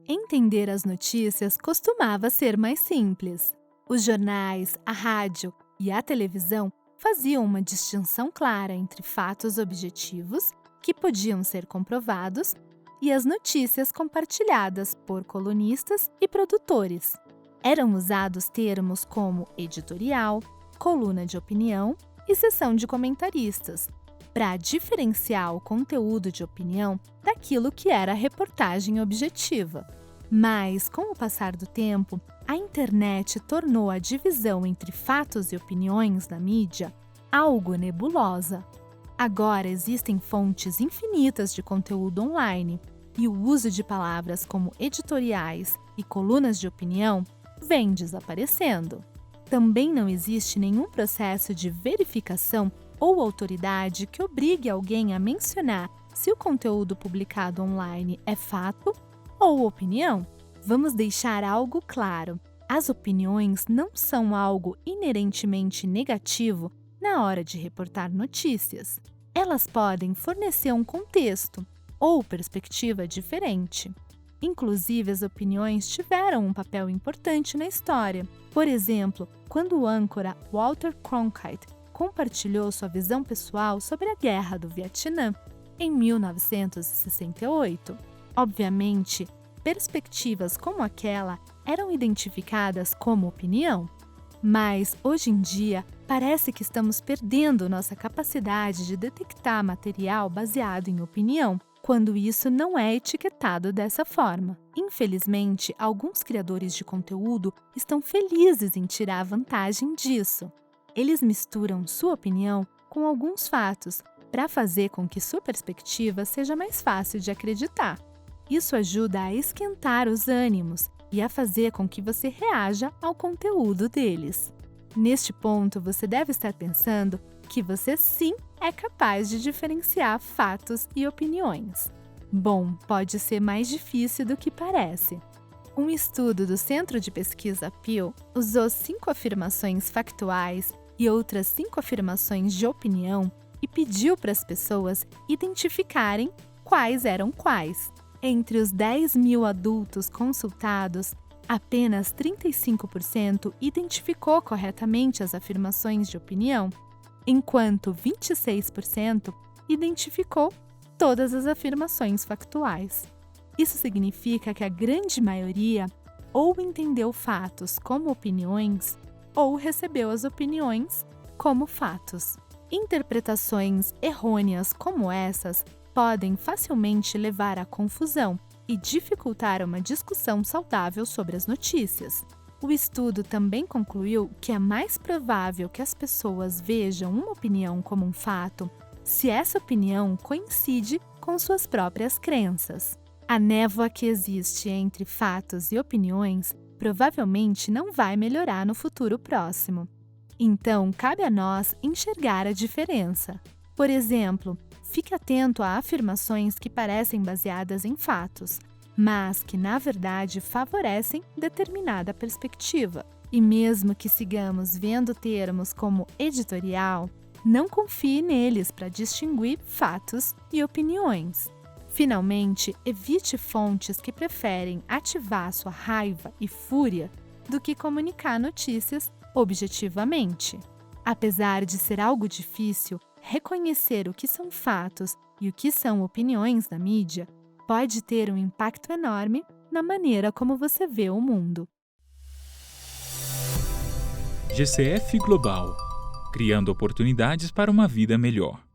Entender as notícias costumava ser mais simples. Os jornais, a rádio e a televisão faziam uma distinção clara entre fatos objetivos, que podiam ser comprovados, e as notícias compartilhadas por colunistas e produtores. Eram usados termos como editorial, coluna de opinião e seção de comentaristas, para diferenciar o conteúdo de opinião daquilo que era reportagem objetiva. Mas, com o passar do tempo, a internet tornou a divisão entre fatos e opiniões na mídia algo nebulosa. Agora existem fontes infinitas de conteúdo online e o uso de palavras como editoriais e colunas de opinião vem desaparecendo. Também não existe nenhum processo de verificação ou autoridade que obrigue alguém a mencionar se o conteúdo publicado online é fato ou opinião. Vamos deixar algo claro: as opiniões não são algo inerentemente negativo na hora de reportar notícias. Elas podem fornecer um contexto ou perspectiva diferente. Inclusive, as opiniões tiveram um papel importante na história. Por exemplo, quando o âncora Walter Cronkite compartilhou sua visão pessoal sobre a Guerra do Vietnã em 1968. Obviamente, perspectivas como aquela eram identificadas como opinião. Mas, hoje em dia, parece que estamos perdendo nossa capacidade de detectar material baseado em opinião, quando isso não é etiquetado dessa forma. Infelizmente, alguns criadores de conteúdo estão felizes em tirar vantagem disso. Eles misturam sua opinião com alguns fatos para fazer com que sua perspectiva seja mais fácil de acreditar. Isso ajuda a esquentar os ânimos e a fazer com que você reaja ao conteúdo deles. Neste ponto, você deve estar pensando que você sim é capaz de diferenciar fatos e opiniões. Bom, pode ser mais difícil do que parece. Um estudo do Centro de Pesquisa Pew usou 5 afirmações factuais e outras 5 afirmações de opinião e pediu para as pessoas identificarem quais eram quais. Entre os 10.000 adultos consultados, apenas 35% identificou corretamente as afirmações de opinião, enquanto 26% identificou todas as afirmações factuais. Isso significa que a grande maioria ou entendeu fatos como opiniões ou recebeu as opiniões como fatos. Interpretações errôneas como essas podem facilmente levar à confusão e dificultar uma discussão saudável sobre as notícias. O estudo também concluiu que é mais provável que as pessoas vejam uma opinião como um fato se essa opinião coincide com suas próprias crenças. A névoa que existe entre fatos e opiniões provavelmente não vai melhorar no futuro próximo. Então, cabe a nós enxergar a diferença. Por exemplo, fique atento a afirmações que parecem baseadas em fatos, mas que, na verdade, favorecem determinada perspectiva. E mesmo que sigamos vendo termos como editorial, não confie neles para distinguir fatos e opiniões. Finalmente, evite fontes que preferem ativar sua raiva e fúria do que comunicar notícias objetivamente. Apesar de ser algo difícil, reconhecer o que são fatos e o que são opiniões na mídia pode ter um impacto enorme na maneira como você vê o mundo. GCF Global, criando oportunidades para uma vida melhor.